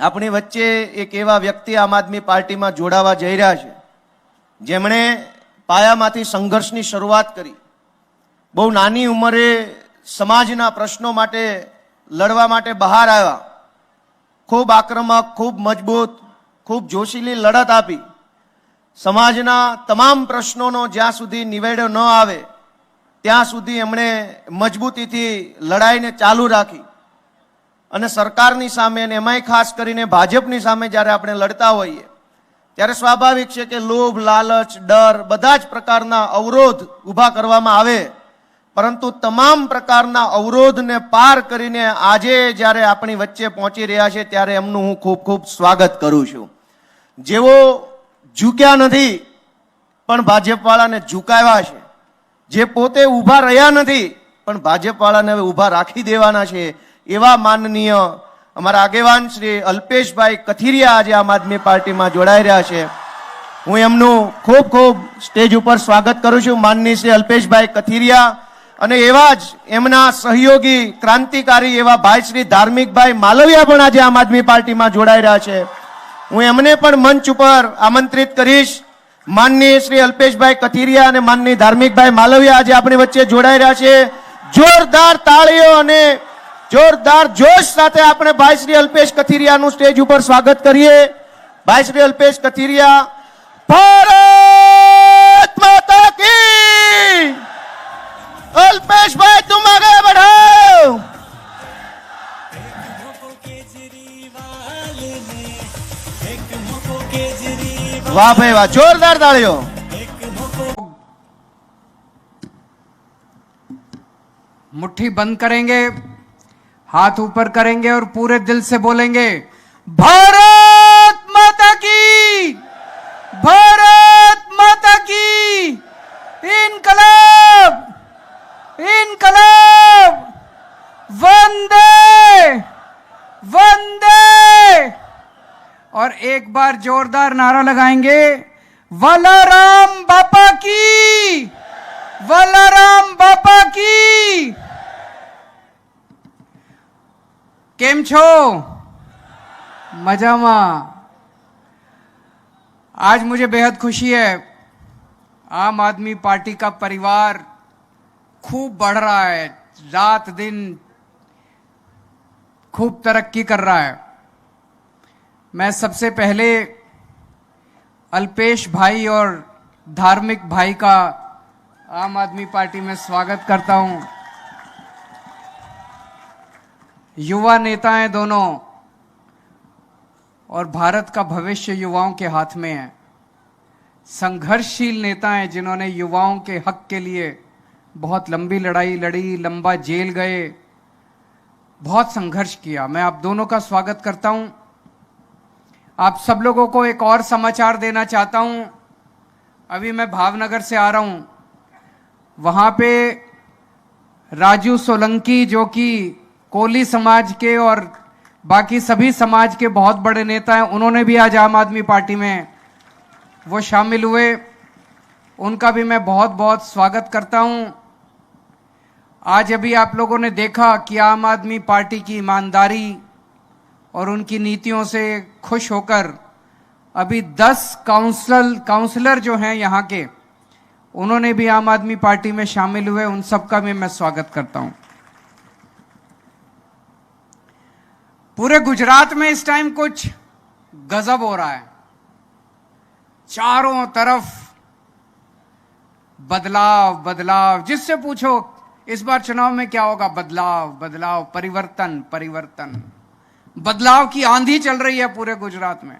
આપણી વચ્ચે એક એવા વ્યક્તિ આમ આદમી પાર્ટીમાં જોડાવા જઈ રહ્યા છે જેમણે પાયામાંથી સંઘર્ષની શરૂઆત કરી, બહુ નાની ઉંમરે સમાજના પ્રશ્નો માટે લડવા માટે બહાર આવ્યા, ખૂબ આક્રમક, ખૂબ મજબૂત, ખૂબ જોશીલી લડત આપી, સમાજના તમામ પ્રશ્નોનો જ્યાં સુધી નિવેડો ન આવે ત્યાં સુધી એમણે મજબૂતીથી લડાઈને ચાલુ રાખી અને સરકારની સામે અને એમાંય ખાસ કરીને ભાજપની સામે જ્યારે આપણે લડતા હોઈએ ત્યારે સ્વાભાવિક છે કે લોભ, લાલચ, ડર બધા જ પ્રકારના અવરોધ ઊભા કરવામાં આવે, પરંતુ તમામ પ્રકારના અવરોધને પાર કરીને આજે જ્યારે આપણી વચ્ચે પહોંચી રહ્યા છે ત્યારે એમનું હું ખૂબ ખૂબ સ્વાગત કરું છું. જેઓ ઝૂક્યા નથી પણ ભાજપવાળાને ઝુકાવ્યા છે, જે પોતે ઊભા રહ્યા નથી પણ ભાજપવાળાને હવે ઊભા રાખી દેવાના છે, એવા માનનીય અમારા આગેવાન શ્રી અલ્પેશભાઈ કથિરિયા આજે આમ આદમી પાર્ટીમાં જોડાઈ રહ્યા છે. હું એમનું ખૂબ ખૂબ સ્ટેજ ઉપર સ્વાગત કરું છું, માનનીય શ્રી અલ્પેશભાઈ કથિરિયા. અને એવા જ એમના સહયોગી ક્રાંતિકારી એવા ભાઈ શ્રી ધાર્મિકભાઈ માલવિયા પણ આજે આમ આદમી પાર્ટીમાં જોડાઈ રહ્યા છે. હું એમને પણ મંચ ઉપર આમંત્રિત કરીશ. માનનીય શ્રી અલ્પેશભાઈ કથિરિયા અને માનનીય ધાર્મિકભાઈ માલવિયા આજે આપણી વચ્ચે જોડાઈ રહ્યા છે. જોરદાર તાળીઓ અને જોરદાર જોશ સાથે આપણે ભાઈ શ્રી અલ્પેશ કથિરિયાનું સ્ટેજ ઉપર સ્વાગત કરીએ. ભાઈ શ્રી અલ્પેશ કથિરિયા, ભારત માતા કી. અલ્પેશભાઈ तुम आगे बढ़ो. वाह भाई वाह, जोरदार तालियों. मुट्ठी बंद करेंगे, हाथ ऊपर करेंगे और पूरे दिल से बोलेंगे भारत माता की, भारत माता की. इनकलाब, इनकलाब, वंदे वंदे. और एक बार जोरदार नारा लगाएंगे, वलाराम बापा की, वलाराम बापा की. केम छो? मजामा. आज मुझे बेहद खुशी है, आम आदमी पार्टी का परिवार खूब बढ़ रहा है, रात दिन खूब तरक्की कर रहा है. मैं सबसे पहले अल्पेश भाई और धार्मिक भाई का आम आदमी पार्टी में स्वागत करता हूं. युवा नेता हैं दोनों और भारत का भविष्य युवाओं के हाथ में है. संघर्षशील नेता हैं जिन्होंने युवाओं के हक के लिए बहुत लंबी लड़ाई लड़ी, लंबा जेल गए, बहुत संघर्ष किया. मैं आप दोनों का स्वागत करता हूं. आप सब लोगों को एक और समाचार देना चाहता हूं. अभी मैं भावनगर से आ रहा हूं. वहां पे राजू सोलंकी जो कि कोली समाज के और बाकी सभी समाज के बहुत बड़े नेता हैं, उन्होंने भी आज आम आदमी पार्टी में वो शामिल हुए. उनका भी मैं बहुत बहुत स्वागत करता हूं. आज अभी आप लोगों ने देखा कि आम आदमी पार्टी की ईमानदारी और उनकी नीतियों से खुश होकर अभी 10 काउंसलर जो हैं यहाँ के, उन्होंने भी आम आदमी पार्टी में शामिल हुए. उन सबका भी मैं स्वागत करता हूं. पूरे गुजरात में इस टाइम कुछ गजब हो रहा है. चारों तरफ बदलाव बदलाव. जिससे पूछो इस बार चुनाव में क्या होगा, बदलाव बदलाव, परिवर्तन परिवर्तन. बदलाव की आंधी चल रही है पूरे गुजरात में.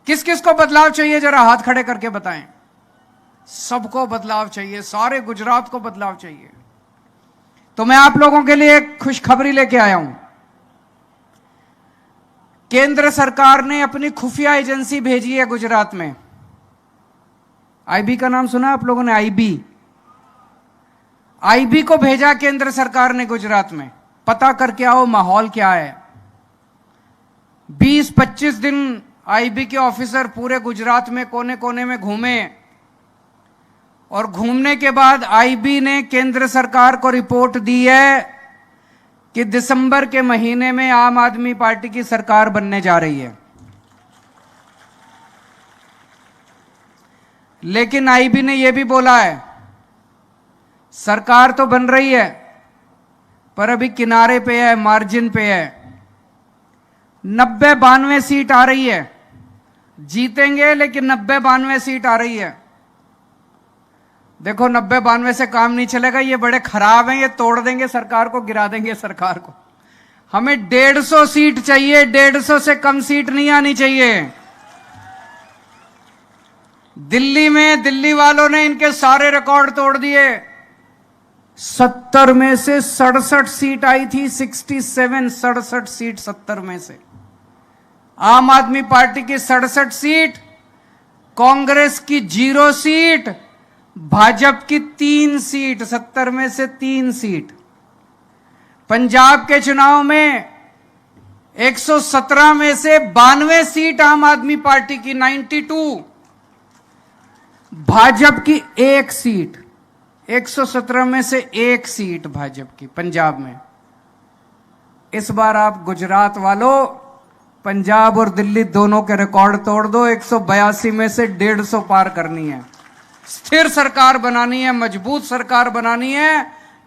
किस किस को बदलाव चाहिए, जरा हाथ खड़े करके बताएं. सबको बदलाव चाहिए, सारे गुजरात को बदलाव चाहिए. तो मैं आप लोगों के लिए एक खुशखबरी लेके आया हूं. केंद्र सरकार ने अपनी खुफिया एजेंसी भेजी है गुजरात में. आईबी का नाम सुना आप लोगों ने? आईबी को भेजा केंद्र सरकार ने गुजरात में. पता करके आओ माहौल क्या है. 20-25 दिन आईबी के ऑफिसर पूरे गुजरात में कोने कोने में घूमे और घूमने के बाद आईबी ने केंद्र सरकार को रिपोर्ट दी है कि दिसंबर के महीने में आम आदमी पार्टी की सरकार बनने जा रही है, लेकिन आईबी ने यह भी बोला है सरकार तो बन रही है पर अभी किनारे पे है, मार्जिन पे है। 90-92 सीट आ रही है, जीतेंगे लेकिन 90-92 सीट आ रही है। देखो 90-92 से काम नहीं चलेगा, ये बड़े खराब हैं, ये तोड़ देंगे सरकार को, गिरा देंगे सरकार को। हमें 150 सीट चाहिए, 150 से कम सीट नहीं आनी चाहिए। दिल्ली में दिल्ली वालों ने इनके सारे रिकॉर्ड तोड़ दिए। 70 में से 67 सीट आई थी, 67 सीट 70 में से। आम आदमी पार्टी की 67 सीट, कांग्रेस की 0 सीट, भाजपा की 3 सीट, 70 में से 3 सीट। पंजाब के चुनाव में 117 में से 92 सीट आम आदमी पार्टी की, 92। भाजपा की 1 सीट, 117 में से 1 सीट भाजपा की पंजाब में। इस बार आप गुजरात वालों पंजाब और दिल्ली दोनों के रिकॉर्ड तोड़ दो। 182 में से 150 पार करनी है। स्थिर सरकार बनानी है, मजबूत सरकार बनानी है,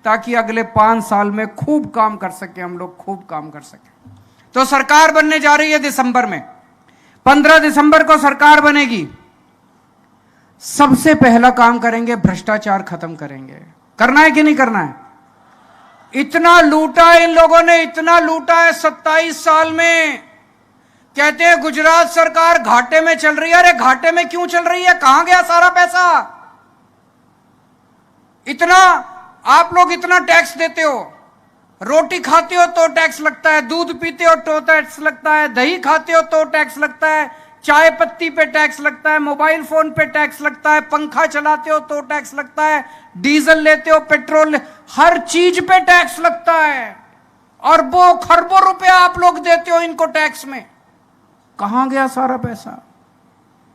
ताकि अगले 5 साल में खूब काम कर सके हम लोग, खूब काम कर सके। तो सरकार बनने जा रही है दिसंबर में, 15 दिसंबर को सरकार बनेगी। सबसे पहला काम करेंगे, भ्रष्टाचार खत्म करेंगे। करना है कि नहीं करना है? इतना लूटा है इन लोगों ने, इतना लूटा है 27 साल में। कहते हैं गुजरात सरकार घाटे में चल रही है। अरे घाटे में क्यों चल रही है? कहां गया सारा पैसा? इतना आप लोग इतना टैक्स देते हो, रोटी खाते हो तो टैक्स लगता है, दूध पीते हो तो टैक्स लगता है, दही खाते हो तो टैक्स लगता है, चाय पत्ती पे टैक्स लगता है, मोबाइल फोन पे टैक्स लगता है, पंखा चलाते हो तो टैक्स लगता है, डीजल लेते हो, पेट्रोल, हर चीज पे टैक्स लगता है। अरबों खरबों रुपया आप लोग देते हो इनको टैक्स में। कहां गया सारा पैसा?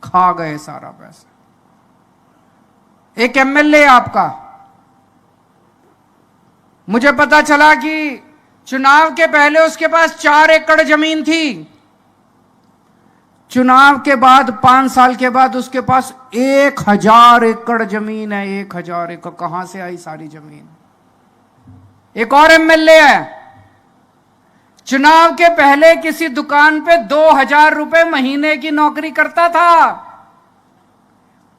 खा गए सारा पैसा। एक एमएलए आपका, मुझे पता चला कि चुनाव के पहले उसके पास 4 एकड़ जमीन थी, चुनाव के बाद 5 साल के बाद उसके पास 1000 एकड़ जमीन है। 1000 एकड़ कहां से आई सारी जमीन? एक और एमएलए है, चुनाव के पहले किसी दुकान पे 2000 रुपए महीने की नौकरी करता था,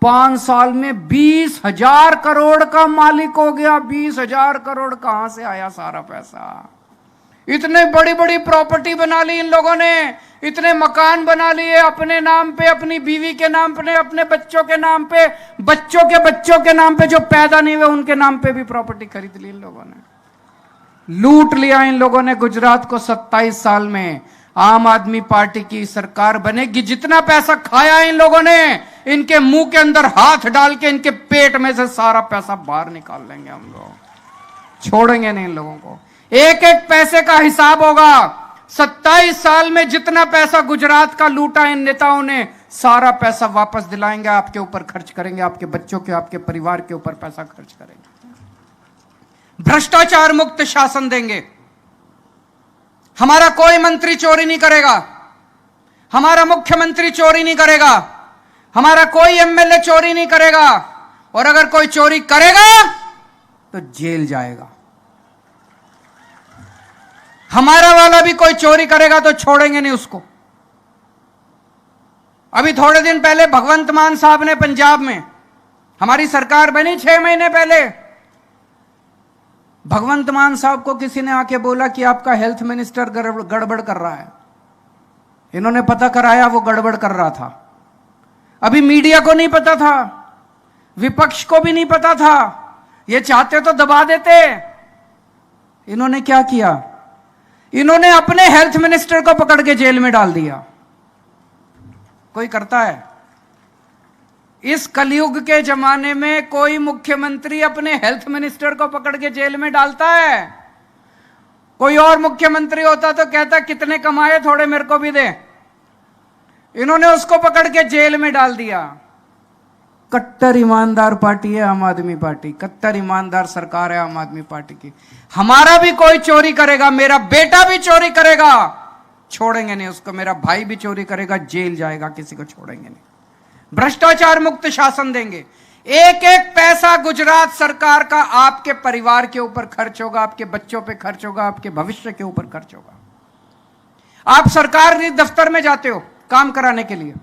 5 साल में 20,000 करोड़ का मालिक हो गया। 20,000 करोड़ कहां से आया सारा पैसा? इतने बड़ी बड़ी प्रॉपर्टी बना ली इन लोगों ने, इतने मकान बना लिए अपने नाम पे, अपनी बीवी के नाम पे, अपने बच्चों के नाम पे, बच्चों के नाम पे, जो पैदा नहीं हुए उनके नाम पे भी प्रॉपर्टी खरीद ली इन लोगों ने। लूट लिया इन लोगों ने गुजरात को 27 साल में। आम आदमी पार्टी की सरकार बनेगी, जितना पैसा खाया इन लोगों ने, इनके मुंह के अंदर हाथ डाल के इनके पेट में से सारा पैसा बाहर निकाल लेंगे हम लोग। छोड़ेंगे नहीं इन लोगों को। एक एक पैसे का हिसाब होगा। 27 साल में जितना पैसा गुजरात का लूटा इन नेताओं ने, सारा पैसा वापस दिलाएंगे, आपके ऊपर खर्च करेंगे, आपके बच्चों के, आपके परिवार के ऊपर पैसा खर्च करेंगे। भ्रष्टाचार मुक्त शासन देंगे। हमारा कोई मंत्री चोरी नहीं करेगा, हमारा मुख्यमंत्री चोरी नहीं करेगा, हमारा कोई एमएलए चोरी नहीं करेगा, और अगर कोई चोरी करेगा तो जेल जाएगा। हमारा वाला भी कोई चोरी करेगा तो छोड़ेंगे नहीं उसको। अभी थोड़े दिन पहले भगवंत मान साहब ने पंजाब में, हमारी सरकार बनी 6 महीने पहले, भगवंत मान साहब को किसी ने आके बोला कि आपका हेल्थ मिनिस्टर गड़बड़ कर रहा है। इन्होंने पता कराया, वो गड़बड़ कर रहा था। अभी मीडिया को नहीं पता था, विपक्ष को भी नहीं पता था, ये चाहते तो दबा देते। इन्होंने क्या किया? इन्होंने अपने हेल्थ मिनिस्टर को पकड़ के जेल में डाल दिया। कोई करता है? इस कलयुग के जमाने में कोई मुख्यमंत्री अपने हेल्थ मिनिस्टर को पकड़ के जेल में डालता है? कोई और मुख्यमंत्री होता तो कहता कितने कमाए, थोड़े मेरे को भी दे। इन्होंने उसको पकड़ के जेल में डाल दिया। कट्टर ईमानदार पार्टी है आम आदमी पार्टी, कट्टर ईमानदार सरकार है आम आदमी पार्टी की। हमारा भी कोई चोरी करेगा, मेरा बेटा भी चोरी करेगा, छोड़ेंगे नहीं उसको। मेरा भाई भी चोरी करेगा, जेल जाएगा, किसी को छोड़ेंगे नहीं। भ्रष्टाचार मुक्त शासन देंगे। एक एक पैसा गुजरात सरकार का आपके परिवार के ऊपर खर्च होगा, आपके बच्चों पे खर्च होगा, आपके भविष्य के ऊपर खर्च होगा। आप सरकारी दफ्तर में जाते हो काम कराने के लिए,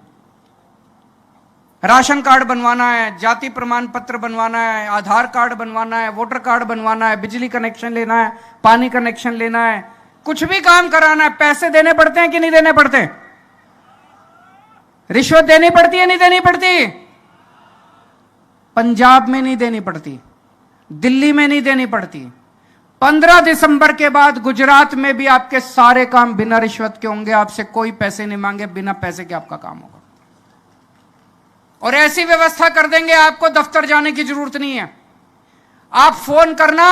राशन कार्ड बनवाना है, जाति प्रमाण पत्र बनवाना है, आधार कार्ड बनवाना है, वोटर कार्ड बनवाना है, बिजली कनेक्शन लेना है, पानी कनेक्शन लेना है, कुछ भी काम कराना है, पैसे देने पड़ते हैं कि नहीं देने पड़ते? रिश्वत देनी पड़ती है नहीं देनी पड़ती? पंजाब में नहीं देनी पड़ती, दिल्ली में नहीं देनी पड़ती। 15 दिसंबर के बाद गुजरात में भी आपके सारे काम बिना रिश्वत के होंगे, आपसे कोई पैसे नहीं मांगे, बिना पैसे के आपका काम होगा। और ऐसी व्यवस्था कर देंगे आपको दफ्तर जाने की जरूरत नहीं है। आप फोन करना,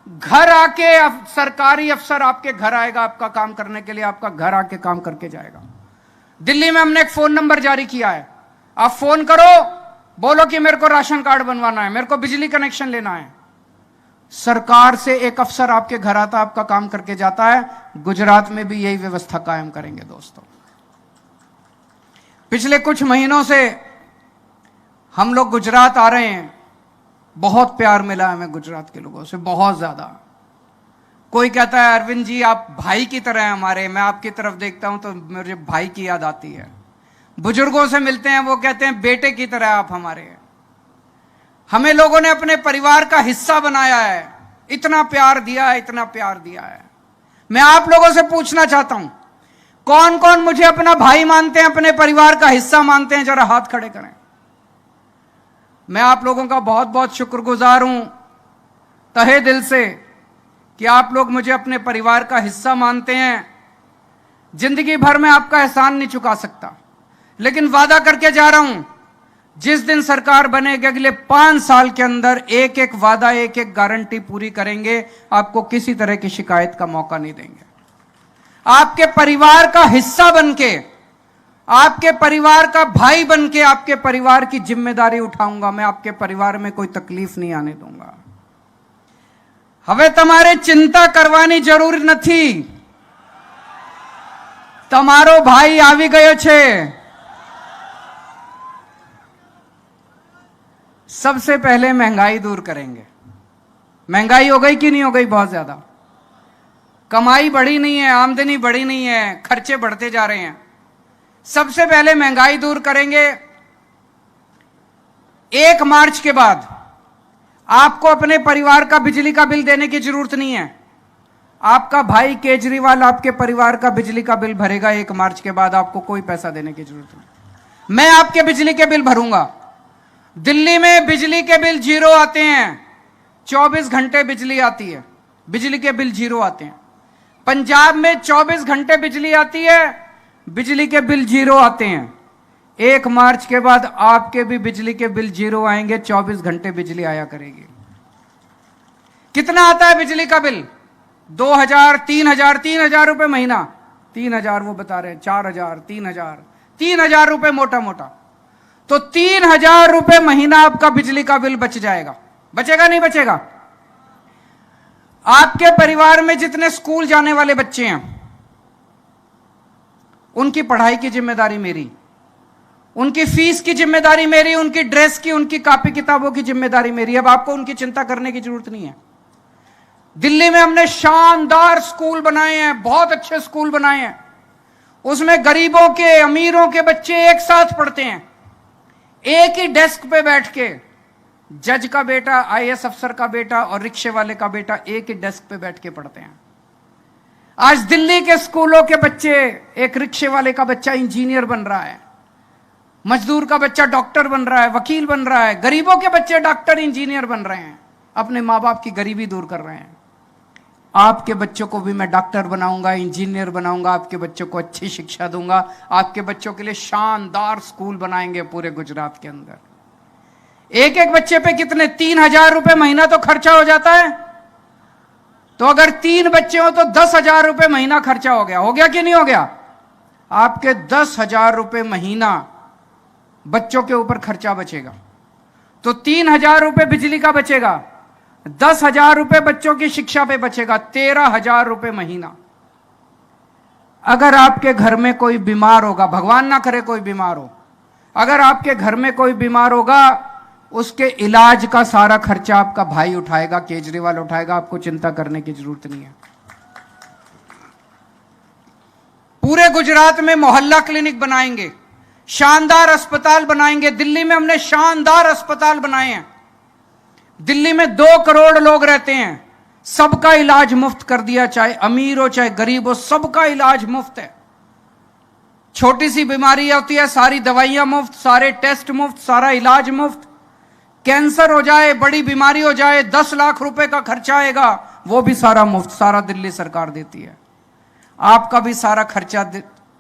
घर आके सरकारी अफसर आपके घर आएगा आपका काम करने के लिए, आपका घर आके काम करके जाएगा। दिल्ली में हमने एक फोन नंबर जारी किया है, आप फोन करो, बोलो कि मेरे को राशन कार्ड बनवाना है, मेरे को बिजली कनेक्शन लेना है, सरकार से एक अफसर आपके घर आता, आपका काम करके जाता है। गुजरात में भी यही व्यवस्था कायम करेंगे दोस्तों। पिछले कुछ महीनों से हम लोग गुजरात आ रहे हैं, बहुत प्यार मिला हमें गुजरात के लोगों से, बहुत ज्यादा। कोई कहता है अरविंद जी आप भाई की तरह हैं हमारे, मैं आपकी तरफ देखता हूं तो मुझे भाई की याद आती है। बुजुर्गों से मिलते हैं, वो कहते हैं बेटे की तरह आप हमारे हैं। हमें लोगों ने अपने परिवार का हिस्सा बनाया है, इतना प्यार दिया है, इतना प्यार दिया है। मैं आप लोगों से पूछना चाहता हूं, कौन कौन मुझे अपना भाई मानते हैं, अपने परिवार का हिस्सा मानते हैं? जरा हाथ खड़े करें। मैं आप लोगों का बहुत बहुत शुक्रगुजार हूं तहे दिल से कि आप लोग मुझे अपने परिवार का हिस्सा मानते हैं। जिंदगी भर में आपका एहसान नहीं चुका सकता, लेकिन वादा करके जा रहा हूं, जिस दिन सरकार बनेगी अगले 5 साल के अंदर एक एक वादा, एक एक गारंटी पूरी करेंगे, आपको किसी तरह की शिकायत का मौका नहीं देंगे। आपके परिवार का हिस्सा बनके, आपके परिवार का भाई बनके, आपके परिवार की जिम्मेदारी उठाऊंगा। मैं आपके परिवार में कोई तकलीफ नहीं आने दूंगा। હવે તમારે चिंता કરવાની જરૂર નથી, તમારો ભાઈ આવી ગયો છે। सबसे पहले महंगाई दूर करेंगे। महंगाई हो गई कि नहीं हो गई? बहुत ज्यादा। कमाई बढ़ी नहीं है, आमदनी बढ़ी नहीं है, खर्चे बढ़ते जा रहे हैं। सबसे पहले महंगाई दूर करेंगे। 1 मार्च के बाद आपको अपने परिवार का बिजली का बिल देने की जरूरत नहीं है। आपका भाई केजरीवाल आपके परिवार का बिजली का बिल भरेगा। 1 मार्च के बाद आपको कोई पैसा देने की जरूरत नहीं। मैं आपके बिजली के बिल भरूंगा। दिल्ली में बिजली के बिल 0 आते हैं, 24 घंटे बिजली आती है, बिजली के बिल 0 आते हैं। पंजाब में 24 घंटे बिजली आती है, बिजली के बिल 0 आते हैं। 1 मार्च के बाद आपके भी बिजली के बिल 0 आएंगे, 24 घंटे बिजली आया करेगी। कितना आता है बिजली का बिल? 2000, 3000, 3000 रुपए महीना। 3000 वो बता रहे हैं, 4000, 3000 रुपए मोटा मोटा। तो 3000 रुपए महीना आपका बिजली का बिल बच जाएगा। बचेगा नहीं बचेगा? आपके परिवार में जितने स्कूल जाने वाले बच्चे हैं, उनकी पढ़ाई की जिम्मेदारी मेरी, उनकी फीस की जिम्मेदारी मेरी, उनकी ड्रेस की, उनकी कॉपी किताबों की जिम्मेदारी मेरी। अब आपको उनकी चिंता करने की जरूरत नहीं है। दिल्ली में हमने शानदार स्कूल बनाए हैं, बहुत अच्छे स्कूल बनाए हैं। उसमें गरीबों के, अमीरों के बच्चे एक साथ पढ़ते हैं, एक ही डेस्क पे बैठ के। जज का बेटा, आईएएस अफसर का बेटा और रिक्शे वाले का बेटा एक ही डेस्क पे बैठ के पढ़ते हैं। आज दिल्ली के स्कूलों के बच्चे, एक रिक्शे वाले का बच्चा इंजीनियर बन रहा है, मजदूर का बच्चा डॉक्टर बन रहा है, वकील बन रहा है, गरीबों के बच्चे डॉक्टर इंजीनियर बन रहे हैं, अपने माँ बाप की गरीबी दूर कर रहे हैं। आपके बच्चों को भी मैं डॉक्टर बनाऊंगा, इंजीनियर बनाऊंगा, आपके बच्चों को अच्छी शिक्षा दूंगा। आपके बच्चों के लिए शानदार स्कूल बनाएंगे पूरे गुजरात के अंदर। एक एक बच्चे पे कितने? 3000 रुपए महीना तो खर्चा हो जाता है। तो अगर 3 बच्चे हो तो 10,000 रुपए महीना खर्चा हो गया। हो गया कि नहीं हो गया? आपके 10,000 रुपए महीना बच्चों के ऊपर खर्चा बचेगा। तो 3,000 रुपए बिजली का बचेगा, 10,000 रुपए बच्चों की शिक्षा पे बचेगा, 13,000 रुपए महीना। अगर आपके घर में कोई बीमार होगा, भगवान ना करे कोई बीमार हो, अगर आपके घर में कोई बीमार होगा, उसके इलाज का सारा खर्चा आपका भाई उठाएगा, केजरीवाल उठाएगा, आपको चिंता करने की जरूरत नहीं है। पूरे गुजरात में मोहल्ला क्लिनिक बनाएंगे, शानदार अस्पताल बनाएंगे। दिल्ली में हमने शानदार अस्पताल बनाए हैं। दिल्ली में 2 करोड़ लोग रहते हैं, सबका इलाज मुफ्त कर दिया, चाहे अमीर हो चाहे गरीब हो, सबका इलाज मुफ्त है। छोटी सी बीमारी होती है, सारी दवाइयां मुफ्त, सारे टेस्ट मुफ्त, सारा इलाज मुफ्त। कैंसर हो जाए, बड़ी बीमारी हो जाए, 10 लाख रुपए का खर्चा आएगा, वो भी सारा मुफ्त, सारा दिल्ली सरकार देती है। आपका भी सारा खर्चा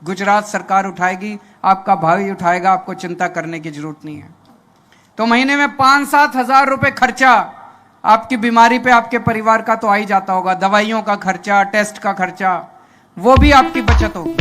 गुजरात सरकार उठाएगी, आपका भाई उठाएगा, आपको चिंता करने की जरूरत नहीं है। तो महीने में 5-7 हजार रुपए खर्चा आपकी बीमारी पे आपके परिवार का तो आ ही जाता होगा। दवाइयों का खर्चा, टेस्ट का खर्चा, वो भी आपकी बचत होगी।